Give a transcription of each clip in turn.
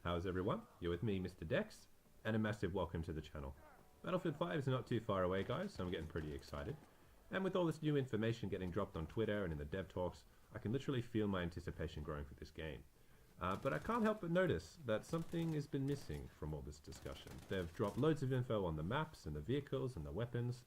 How's everyone? You're with me, Mr. Dex, and a massive welcome to the channel. Battlefield 5 is not too far away, guys, so I'm getting pretty excited. And with all this new information getting dropped on Twitter and in the dev talks, I can literally feel my anticipation growing for this game. But I can't help but notice that something has been missing from all this discussion. They've dropped loads of info on the maps and the vehicles and the weapons.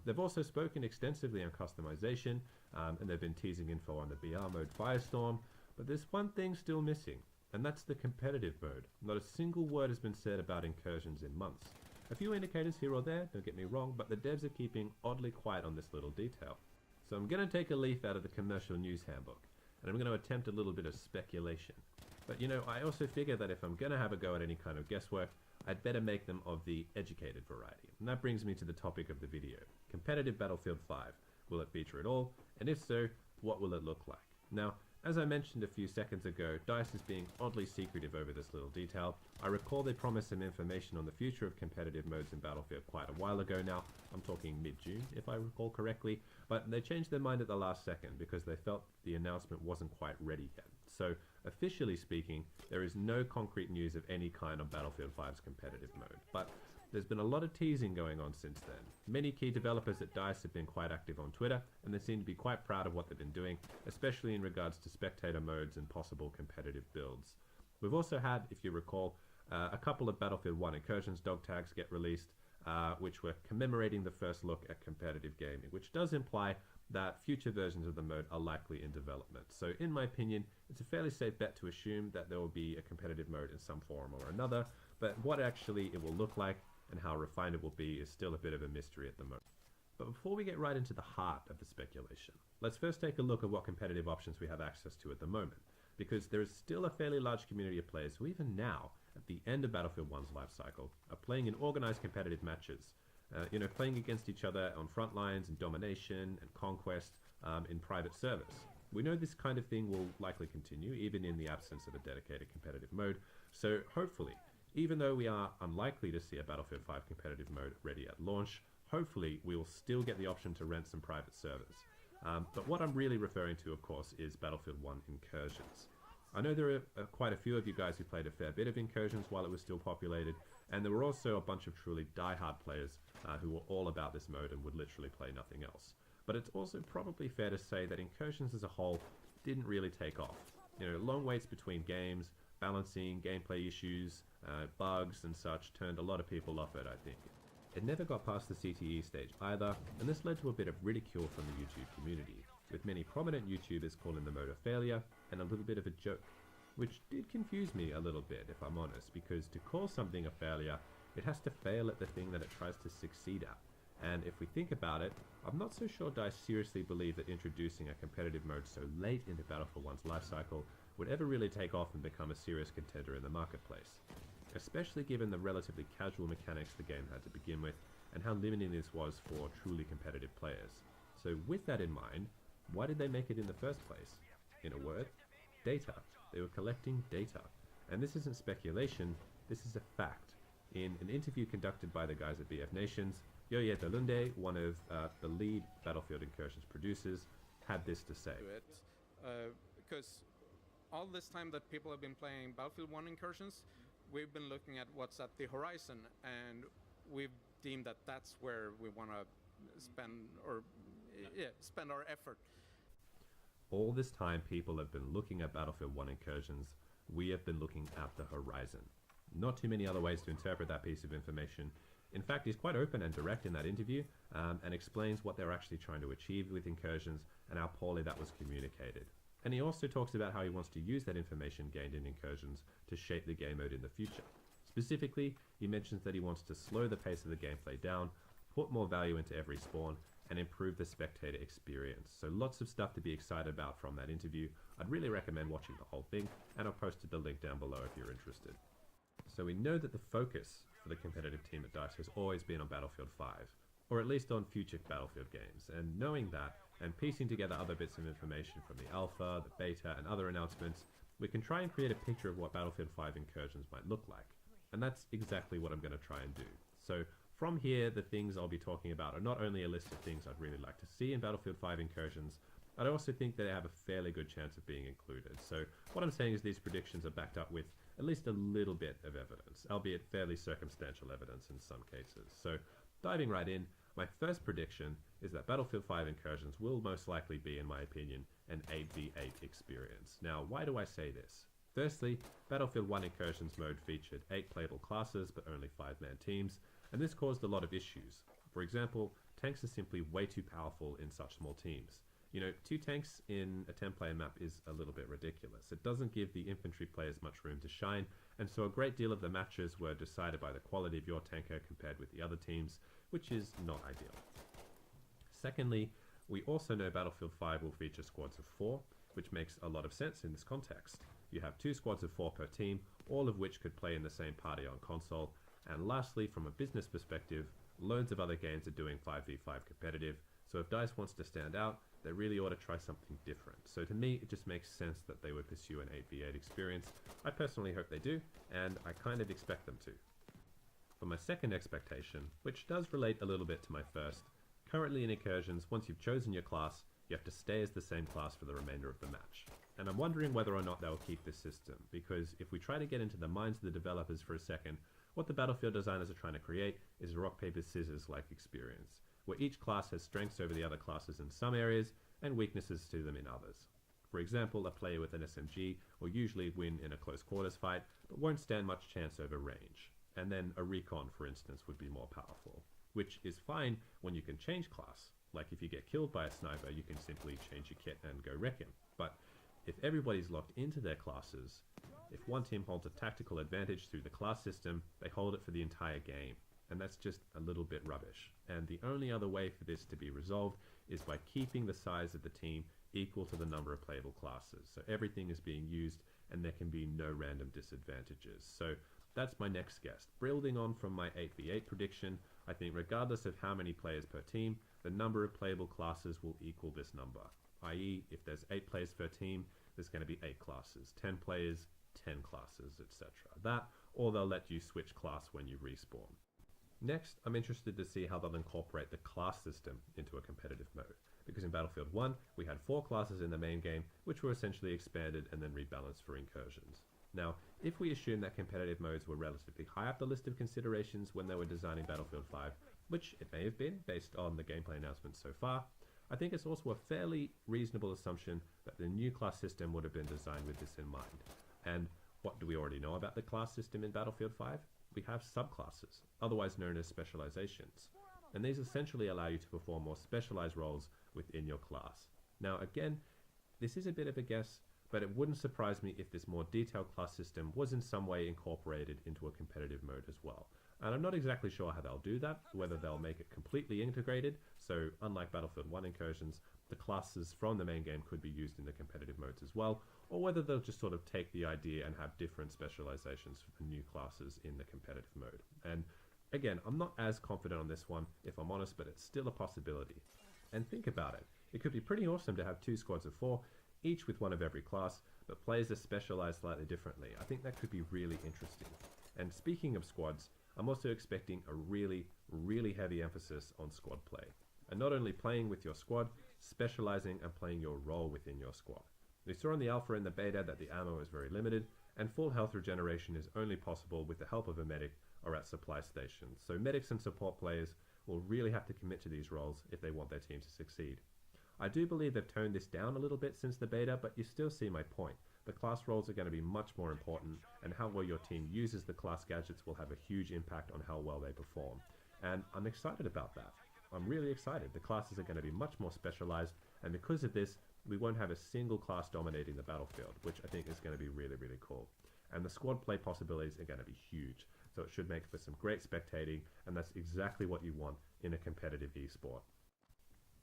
They've also spoken extensively on customization, and they've been teasing info on the BR mode Firestorm, but there's one thing still missing, and that's the competitive mode. Not a single word has been said about Incursions in months. A few indicators here or there, don't get me wrong, but the devs are keeping oddly quiet on this little detail. So I'm going to take a leaf out of the commercial news handbook, and I'm going to attempt a little bit of speculation. But you know, I also figure that if I'm going to have a go at any kind of guesswork, I'd better make them of the educated variety. And that brings me to the topic of the video. Competitive Battlefield 5. Will it feature at all? And if so, what will it look like? Now, as I mentioned a few seconds ago, DICE is being oddly secretive over this little detail. I recall they promised some information on the future of competitive modes in Battlefield quite a while ago now. I'm talking mid-June, if I recall correctly. But they changed their mind at the last second because they felt the announcement wasn't quite ready yet. So, officially speaking, there is no concrete news of any kind on Battlefield 5's competitive mode. But there's been a lot of teasing going on since then. Many key developers at DICE have been quite active on Twitter, and they seem to be quite proud of what they've been doing, especially in regards to spectator modes and possible competitive builds. We've also had, if you recall, a couple of Battlefield 1 Incursions dog tags get released, which were commemorating the first look at competitive gaming, which does imply that future versions of the mode are likely in development. So in my opinion, it's a fairly safe bet to assume that there will be a competitive mode in some form or another, but what actually it will look like and how refined it will be is still a bit of a mystery at the moment. But before we get right into the heart of the speculation, let's first take a look at what competitive options we have access to at the moment, because there is still a fairly large community of players who even now, at the end of Battlefield 1's life cycle, are playing in organized competitive matches, playing against each other on front lines and domination and conquest in private servers. We know this kind of thing will likely continue, even in the absence of a dedicated competitive mode, so hopefully, even though we are unlikely to see a Battlefield 5 competitive mode ready at launch, hopefully we will still get the option to rent some private servers. But what I'm really referring to, of course, is Battlefield 1 Incursions. I know there are quite a few of you guys who played a fair bit of Incursions while it was still populated, and there were also a bunch of truly die-hard players who were all about this mode and would literally play nothing else. But it's also probably fair to say that Incursions as a whole didn't really take off. Long waits between games, balancing, gameplay issues, bugs and such turned a lot of people off it, I think. It never got past the CTE stage either, and this led to a bit of ridicule from the YouTube community, with many prominent YouTubers calling the mode a failure and a little bit of a joke, which did confuse me a little bit, if I'm honest, because to call something a failure, it has to fail at the thing that it tries to succeed at. And if we think about it, I'm not so sure DICE seriously believe that introducing a competitive mode so late into Battlefield 1's lifecycle would ever really take off and become a serious contender in the marketplace, especially given the relatively casual mechanics the game had to begin with and how limiting this was for truly competitive players. So with that in mind, why did they make it in the first place? In a word, data. They were collecting data. And this isn't speculation, this is a fact. In an interview conducted by the guys at BF Nations, Yoye Dalunde, one of the lead Battlefield Incursions producers, had this to say. Because all this time that people have been playing Battlefield 1 Incursions, we've been looking at what's at the horizon, and we've deemed that that's where we want to spend our effort. All this time people have been looking at Battlefield 1 Incursions, we have been looking at the horizon. Not too many other ways to interpret that piece of information. In fact, he's quite open and direct in that interview and explains what they're actually trying to achieve with Incursions and how poorly that was communicated. And he also talks about how he wants to use that information gained in Incursions to shape the game mode in the future. Specifically, he mentions that he wants to slow the pace of the gameplay down, put more value into every spawn, and improve the spectator experience. So lots of stuff to be excited about from that interview. I'd really recommend watching the whole thing, and I've posted the link down below if you're interested. So we know that the focus for the competitive team at DICE has always been on Battlefield 5, or at least on future Battlefield games, and knowing that, and piecing together other bits of information from the alpha, the beta, and other announcements, we can try and create a picture of what Battlefield 5 Incursions might look like. And that's exactly what I'm going to try and do. So from here, the things I'll be talking about are not only a list of things I'd really like to see in Battlefield 5 Incursions, I also think that they have a fairly good chance of being included. So what I'm saying is these predictions are backed up with at least a little bit of evidence, albeit fairly circumstantial evidence in some cases. So diving right in, my first prediction is that Battlefield 5 Incursions will most likely be, in my opinion, an 8v8 experience. Now, why do I say this? Firstly, Battlefield 1 Incursions mode featured 8 playable classes but only 5-man teams, and this caused a lot of issues. For example, tanks are simply way too powerful in such small teams. You know, 2 tanks in a 10-player map is a little bit ridiculous. It doesn't give the infantry players much room to shine, and so a great deal of the matches were decided by the quality of your tanker compared with the other teams, which is not ideal. Secondly, we also know Battlefield 5 will feature squads of 4, which makes a lot of sense in this context. You have 2 squads of 4 per team, all of which could play in the same party on console. And lastly, from a business perspective, loads of other games are doing 5v5 competitive, so if DICE wants to stand out, they really ought to try something different. So to me, it just makes sense that they would pursue an 8v8 experience. I personally hope they do, and I kind of expect them to. For my second expectation, which does relate a little bit to my first, currently in Incursions, once you've chosen your class, you have to stay as the same class for the remainder of the match. And I'm wondering whether or not they'll keep this system, because if we try to get into the minds of the developers for a second, what the Battlefield designers are trying to create is a rock, paper, scissors-like experience, where each class has strengths over the other classes in some areas, and weaknesses to them in others. For example, a player with an SMG will usually win in a close quarters fight, but won't stand much chance over range. And then a recon, for instance, would be more powerful, which is fine when you can change class. Like if you get killed by a sniper, you can simply change your kit and go wreck him. But if everybody's locked into their classes, if one team holds a tactical advantage through the class system, they hold it for the entire game. And that's just a little bit rubbish. And the only other way for this to be resolved is by keeping the size of the team equal to the number of playable classes. So everything is being used and there can be no random disadvantages. So that's my next guess. Building on from my 8v8 prediction, I think regardless of how many players per team, the number of playable classes will equal this number. I.e., if there's 8 players per team, there's going to be 8 classes. 10 players, 10 classes, etc. That, or they'll let you switch class when you respawn. Next, I'm interested to see how they'll incorporate the class system into a competitive mode. Because in Battlefield 1, we had 4 classes in the main game, which were essentially expanded and then rebalanced for Incursions. Now, if we assume that competitive modes were relatively high up the list of considerations when they were designing Battlefield 5, which it may have been based on the gameplay announcements so far, I think it's also a fairly reasonable assumption that the new class system would have been designed with this in mind. And what do we already know about the class system in Battlefield 5? We have subclasses, otherwise known as specializations. And these essentially allow you to perform more specialized roles within your class. Now again, this is a bit of a guess, but it wouldn't surprise me if this more detailed class system was in some way incorporated into a competitive mode as well. And I'm not exactly sure how they'll do that, whether they'll make it completely integrated, so unlike Battlefield 1 Incursions, the classes from the main game could be used in the competitive modes as well, or whether they'll just sort of take the idea and have different specializations for the new classes in the competitive mode. And again, I'm not as confident on this one, if I'm honest, but it's still a possibility. And think about it. It could be pretty awesome to have 2 squads of 4, each with one of every class, but players are specialized slightly differently. I think that could be really interesting. And speaking of squads, I'm also expecting a really, really heavy emphasis on squad play. And not only playing with your squad, specializing and playing your role within your squad. We saw in the alpha and the beta that the ammo is very limited, and full health regeneration is only possible with the help of a medic or at supply stations. So medics and support players will really have to commit to these roles if they want their team to succeed. I do believe they've toned this down a little bit since the beta, but you still see my point. The class roles are going to be much more important, and how well your team uses the class gadgets will have a huge impact on how well they perform. And I'm excited about that. I'm really excited. The classes are going to be much more specialized, and because of this, we won't have a single class dominating the battlefield, which I think is going to be really, really cool. And the squad play possibilities are going to be huge, so it should make for some great spectating, and that's exactly what you want in a competitive esport.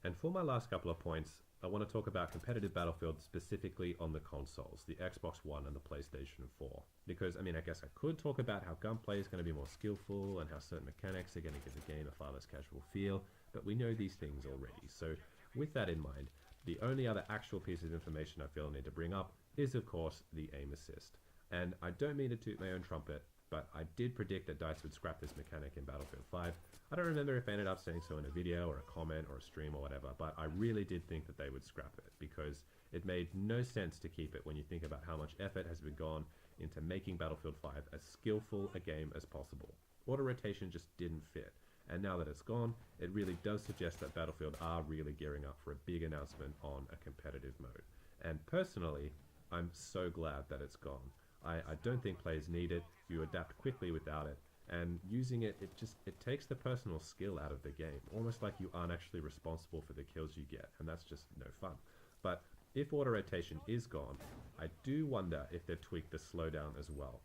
And for my last couple of points, I want to talk about competitive Battlefield specifically on the consoles, the Xbox One and the PlayStation 4. Because, I guess I could talk about how gunplay is going to be more skillful and how certain mechanics are going to give the game a far less casual feel, but we know these things already. So with that in mind, the only other actual piece of information I feel I need to bring up is, of course, the aim assist. And I don't mean to toot my own trumpet, but I did predict that DICE would scrap this mechanic in Battlefield 5. I don't remember if I ended up saying so in a video or a comment or a stream or whatever, but I really did think that they would scrap it because it made no sense to keep it when you think about how much effort has been gone into making Battlefield 5 as skillful a game as possible. Auto rotation just didn't fit, and now that it's gone, it really does suggest that Battlefield are really gearing up for a big announcement on a competitive mode. And personally, I'm so glad that it's gone. I don't think players need it. You adapt quickly without it, and using it, it takes the personal skill out of the game, almost like you aren't actually responsible for the kills you get, and that's just no fun. But if auto rotation is gone, I do wonder if they've tweaked the slowdown as well,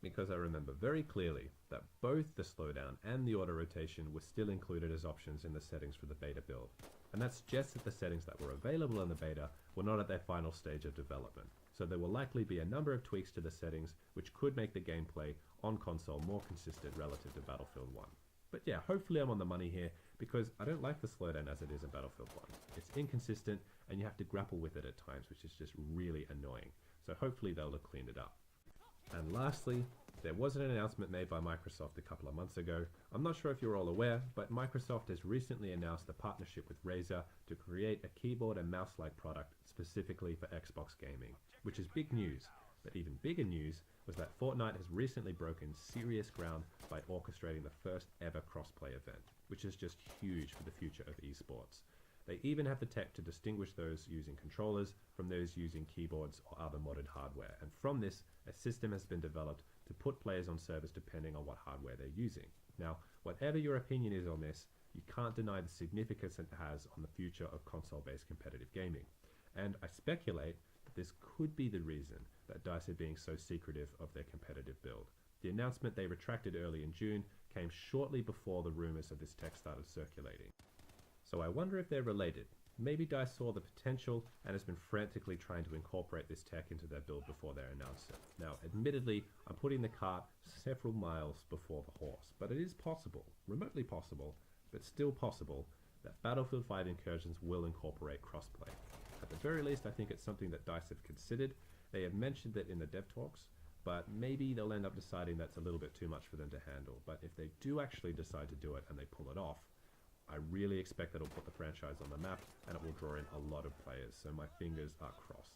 because I remember very clearly that both the slowdown and the auto rotation were still included as options in the settings for the beta build, and that suggests that the settings that were available in the beta were not at their final stage of development. So there will likely be a number of tweaks to the settings which could make the gameplay on console more consistent relative to Battlefield 1. But yeah, hopefully I'm on the money here, because I don't like the slowdown as it is in Battlefield 1. It's inconsistent and you have to grapple with it at times, which is just really annoying. So hopefully they'll have cleaned it up. And lastly, there was an announcement made by Microsoft a couple of months ago. I'm not sure if you're all aware, but Microsoft has recently announced a partnership with Razer to create a keyboard and mouse-like product specifically for Xbox gaming, which is big news. But even bigger news was that Fortnite has recently broken serious ground by orchestrating the first ever crossplay event, which is just huge for the future of esports. They even have the tech to distinguish those using controllers from those using keyboards or other modded hardware, and from this, a system has been developed to put players on servers depending on what hardware they're using. Now, whatever your opinion is on this, you can't deny the significance it has on the future of console-based competitive gaming. And I speculate that this could be the reason that DICE are being so secretive of their competitive build. The announcement they retracted early in June came shortly before the rumors of this tech started circulating. So I wonder if they're related. Maybe DICE saw the potential and has been frantically trying to incorporate this tech into their build before they announce it. Now, admittedly, I'm putting the cart several miles before the horse, but it is possible, remotely possible, but still possible, that Battlefield 5 Incursions will incorporate crossplay. At the very least, I think it's something that DICE have considered. They have mentioned it in the dev talks, but maybe they'll end up deciding that's a little bit too much for them to handle. But if they do actually decide to do it and they pull it off, I really expect that it'll put the franchise on the map and it will draw in a lot of players, so my fingers are crossed.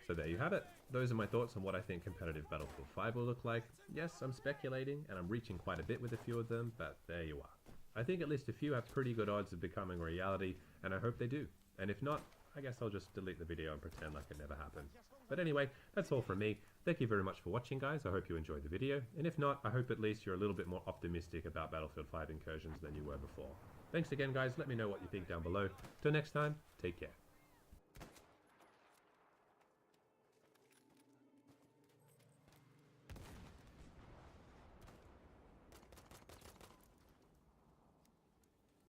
So there you have it. Those are my thoughts on what I think competitive Battlefield 5 will look like. Yes, I'm speculating and I'm reaching quite a bit with a few of them, but there you are. I think at least a few have pretty good odds of becoming a reality, and I hope they do. And if not, I guess I'll just delete the video and pretend like it never happened. But anyway, that's all from me. Thank you very much for watching, guys. I hope you enjoyed the video. And if not, I hope at least you're a little bit more optimistic about Battlefield 5 Incursions than you were before. Thanks again, guys. Let me know what you think down below. Till next time, take care.